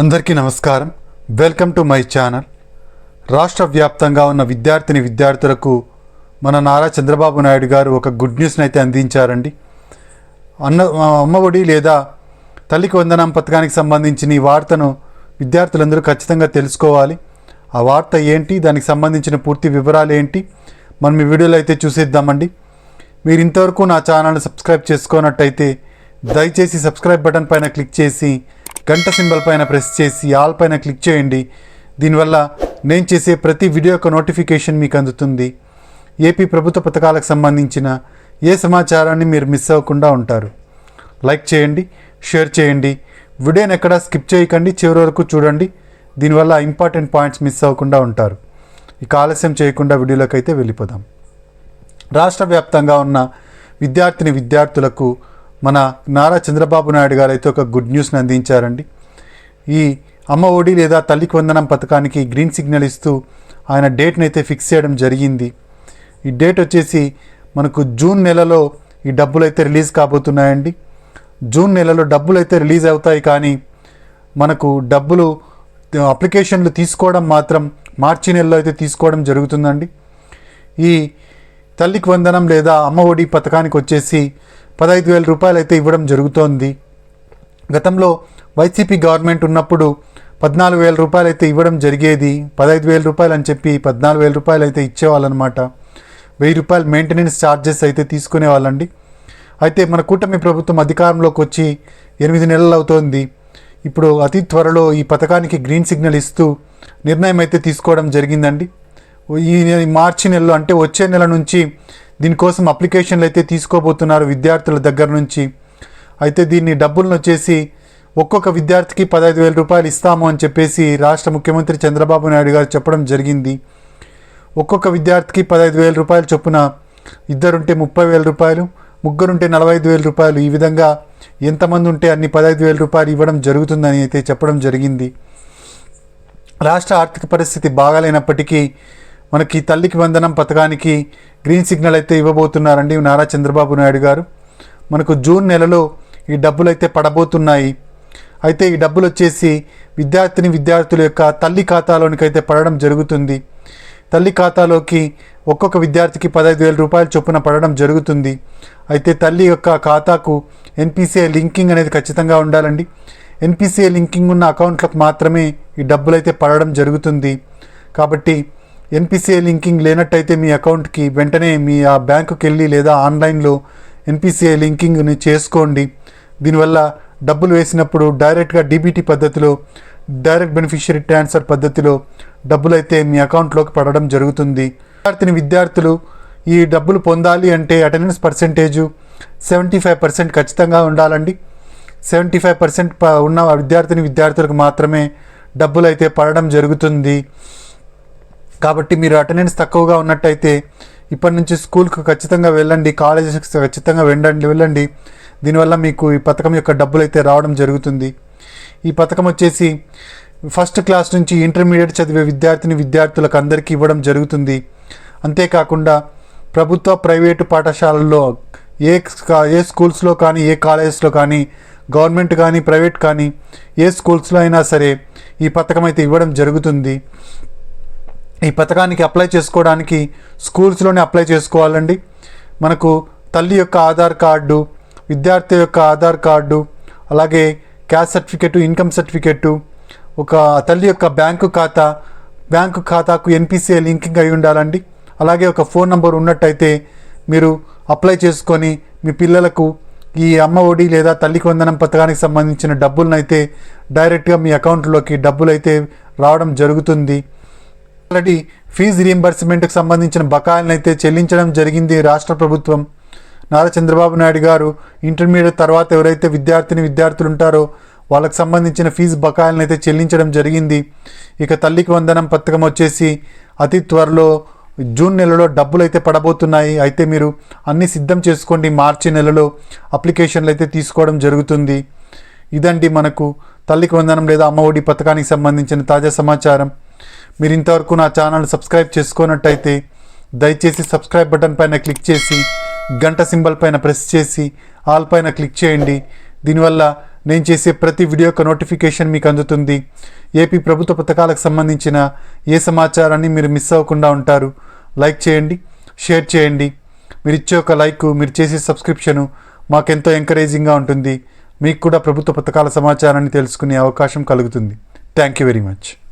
అందరికీ నమస్కారం. Welcome to my channel. రాష్ట్ర వ్యాప్తంగా ఉన్న విద్యార్థులకు మన నారా చంద్రబాబు నాయుడు గారు ఒక గుడ్ న్యూస్ని అయితే అందించారండి. అమ్మఒడి లేదా తల్లికి వందనం పథకానికి సంబంధించిన ఈ వార్తను విద్యార్థులందరూ ఖచ్చితంగా తెలుసుకోవాలి. ఆ వార్త ఏంటి, దానికి సంబంధించిన పూర్తి వివరాలు ఏంటి, మనం ఈ వీడియోలో అయితే చూసేద్దామండి. మీరు ఇంతవరకు నా ఛానల్ని సబ్స్క్రైబ్ చేసుకున్నట్టయితే దయచేసి సబ్స్క్రైబ్ బటన్ పైన క్లిక్ చేసి గంట సింబల్ పైన ప్రెస్ చేసి ఆల్ పైన క్లిక్ చేయండి. దీనివల్ల నేను చేసే ప్రతి వీడియో యొక్క నోటిఫికేషన్ మీకు అందుతుంది. ఏపీ ప్రభుత్వ పథకాలకు సంబంధించిన ఏ సమాచారాన్ని మీరు మిస్ అవ్వకుండా ఉంటారు. లైక్ చేయండి, షేర్ చేయండి, వీడియోని ఎక్కడా స్కిప్ చేయకండి, చివరి వరకు చూడండి. దీనివల్ల ఇంపార్టెంట్ పాయింట్స్ మిస్ అవ్వకుండా ఉంటారు. ఇక ఆలస్యం చేయకుండా వీడియోలోకి అయితే వెళ్ళిపోదాం. రాష్ట్ర వ్యాప్తంగా ఉన్న విద్యార్థులకు మన నారా చంద్రబాబు నాయుడు గారు అయితే ఒక గుడ్ న్యూస్ని అందించారండి. ఈ అమ్మఒడి లేదా తల్లికి వందనం పథకానికి గ్రీన్ సిగ్నల్ ఇస్తూ ఆయన డేట్ని అయితే ఫిక్స్ చేయడం జరిగింది. ఈ డేట్ వచ్చేసి మనకు జూన్ నెలలో ఈ డబ్బులు అయితే రిలీజ్ కాబోతున్నాయండి. జూన్ నెలలో డబ్బులు అయితే రిలీజ్ అవుతాయి, కానీ మనకు డబ్బులు అప్లికేషన్లు తీసుకోవడం మాత్రం మార్చి నెలలో అయితే తీసుకోవడం జరుగుతుందండి. ఈ తల్లికి వందనం లేదా అమ్మఒడి పథకానికి వచ్చేసి 15,000 రూపాయలు అయితే ఇవ్వడం జరుగుతోంది. గతంలో వైసీపీ గవర్నమెంట్ ఉన్నప్పుడు 14,000 రూపాయలు అయితే ఇవ్వడం జరిగేది. 15,000 రూపాయలు అని చెప్పి 14,000 రూపాయలు అయితే ఇచ్చేవాళ్ళనమాట. 1,000 రూపాయలు మెయింటెనెన్స్ ఛార్జెస్ అయితే తీసుకునేవాళ్ళండి. అయితే మన కూటమి ప్రభుత్వం అధికారంలోకి వచ్చి 8 నెలలు అవుతోంది. ఇప్పుడు అతి త్వరలో ఈ పథకానికి గ్రీన్ సిగ్నల్ ఇస్తూ నిర్ణయం అయితే తీసుకోవడం జరిగిందండి. ఈ మార్చి నెలలో, అంటే వచ్చే నెల నుంచి దీనికోసం అప్లికేషన్లు అయితే తీసుకోబోతున్నారు విద్యార్థుల దగ్గర నుంచి. అయితే దీన్ని డబ్బులను వచ్చేసి ఒక్కొక్క విద్యార్థికి 15,000 రూపాయలు ఇస్తాము అని చెప్పేసి రాష్ట్ర ముఖ్యమంత్రి చంద్రబాబు నాయుడు గారు చెప్పడం జరిగింది. ఒక్కొక్క విద్యార్థికి 15,000 రూపాయలు చొప్పున, ఇద్దరుంటే 30,000 రూపాయలు, ముగ్గురుంటే 45,000 రూపాయలు, ఈ విధంగా ఎంతమంది ఉంటే అన్ని 15,000 రూపాయలు ఇవ్వడం జరుగుతుందని అయితే చెప్పడం జరిగింది. రాష్ట్ర ఆర్థిక పరిస్థితి బాగాలేనప్పటికీ మనకి తల్లికి వందనం పథకానికి గ్రీన్ సిగ్నల్ అయితే ఇవ్వబోతున్నారండి నారా చంద్రబాబు నాయుడు గారు. మనకు జూన్ నెలలో ఈ డబ్బులు అయితే పడబోతున్నాయి. అయితే ఈ డబ్బులు వచ్చేసి విద్యార్థుల యొక్క తల్లి ఖాతాలోనికి అయితే పడడం జరుగుతుంది. తల్లి ఖాతాలోకి ఒక్కొక్క విద్యార్థికి 15,000 రూపాయలు చొప్పున పడడం జరుగుతుంది. అయితే తల్లి యొక్క ఖాతాకు ఎన్పిసిఐ లింకింగ్ అనేది ఖచ్చితంగా ఉండాలండి. ఎన్పిసిఐ లింకింగ్ ఉన్న అకౌంట్లకు మాత్రమే ఈ డబ్బులు అయితే పడడం జరుగుతుంది. కాబట్టి ఎన్పిసిఐ లింకింగ్ లేనట్టయితే మీ అకౌంట్కి వెంటనే మీ ఆ బ్యాంకుకి వెళ్ళి లేదా ఆన్లైన్లో ఎన్పిసిఐ లింకింగ్ని చేసుకోండి. దీనివల్ల డబ్బులు వేసినప్పుడు డైరెక్ట్గా డీబీటీ పద్ధతిలో, డైరెక్ట్ బెనిఫిషియరీ ట్రాన్స్ఫర్ పద్ధతిలో డబ్బులు అయితే మీ అకౌంట్లోకి పడడం జరుగుతుంది. విద్యార్థులు ఈ డబ్బులు పొందాలి అంటే అటెండెన్స్ పర్సెంటేజు 75% ఖచ్చితంగా ఉండాలండి. 75% ఉన్న విద్యార్థులకు మాత్రమే డబ్బులు అయితే పడడం జరుగుతుంది. కాబట్టి మీరు అటెండెన్స్ తక్కువగా ఉన్నట్టయితే ఇప్పటి నుంచి స్కూల్కి ఖచ్చితంగా వెళ్ళండి, కాలేజెస్కి ఖచ్చితంగా వెళ్ళండి. దీనివల్ల మీకు ఈ పథకం యొక్క డబ్బులు అయితే రావడం జరుగుతుంది. ఈ పథకం వచ్చేసి ఫస్ట్ క్లాస్ నుంచి ఇంటర్మీడియట్ చదివే విద్యార్థులకు అందరికీ ఇవ్వడం జరుగుతుంది. అంతేకాకుండా ప్రభుత్వ ప్రైవేటు పాఠశాలల్లో ఏ స్కూల్స్లో కానీ, ఏ కాలేజెస్లో కానీ, గవర్నమెంట్ కానీ ప్రైవేట్ కానీ ఏ స్కూల్స్లో అయినా సరే ఈ పథకం అయితే ఇవ్వడం జరుగుతుంది. ఈ పథకానికి అప్లై చేసుకోవడానికి స్కూల్స్లోనే అప్లై చేసుకోవాలండి. మనకు తల్లి యొక్క ఆధార్ కార్డు, విద్యార్థి యొక్క ఆధార్ కార్డు, అలాగే క్యాస్ట్ సర్టిఫికెట్, ఇన్కమ్ సర్టిఫికెట్, ఒక తల్లి యొక్క బ్యాంకు ఖాతాకు ఎన్పిసిఐ లింకింగ్ అయి ఉండాలండి. అలాగే ఒక ఫోన్ నంబర్ ఉన్నట్టయితే మీరు అప్లై చేసుకొని మీ పిల్లలకు ఈ అమ్మఒడి లేదా తల్లికి వందనం పథకానికి సంబంధించిన డబ్బులను అయితే డైరెక్ట్గా మీ అకౌంట్లోకి డబ్బులు అయితే రావడం జరుగుతుంది. ఆల్రెడీ ఫీజు రీయింబర్స్మెంట్కి సంబంధించిన బకాయిలను అయితే చెల్లించడం జరిగింది రాష్ట్ర ప్రభుత్వం. నారా చంద్రబాబు నాయుడు గారు ఇంటర్మీడియట్ తర్వాత ఎవరైతే విద్యార్థులు ఉంటారో వాళ్ళకి సంబంధించిన ఫీజు బకాయిలను అయితే చెల్లించడం జరిగింది. ఇక తల్లికి వందనం పథకం వచ్చేసి అతి త్వరలో జూన్ నెలలో డబ్బులు అయితే పడబోతున్నాయి. అయితే మీరు అన్నీ సిద్ధం చేసుకోండి. మార్చి నెలలో అప్లికేషన్లు అయితే తీసుకోవడం జరుగుతుంది. ఇదండి మనకు తల్లికి వందనం లేదా అమ్మఒడి పథకానికి సంబంధించిన తాజా సమాచారం. మీరు ఇంతవరకు నా ఛానల్ సబ్స్క్రైబ్ చేసుకున్నట్టయితే దయచేసి సబ్స్క్రైబ్ బటన్ పైన క్లిక్ చేసి గంట సింబల్ పైన ప్రెస్ చేసి ఆల్ పైన క్లిక్ చేయండి. దీనివల్ల నేను చేసే ప్రతి వీడియో యొక్క నోటిఫికేషన్ మీకు అందుతుంది. ఏపీ ప్రభుత్వ పథకాలకు సంబంధించిన ఏ సమాచారాన్ని మీరు మిస్ అవ్వకుండా ఉంటారు. లైక్ చేయండి, షేర్ చేయండి. మీరు ఇచ్చే ఒక లైక్, మీరు చేసే సబ్స్క్రిప్షను మాకెంతో ఎంకరేజింగ్గా ఉంటుంది. మీకు కూడా ప్రభుత్వ పథకాల సమాచారాన్ని తెలుసుకునే అవకాశం కలుగుతుంది. Thank you very much.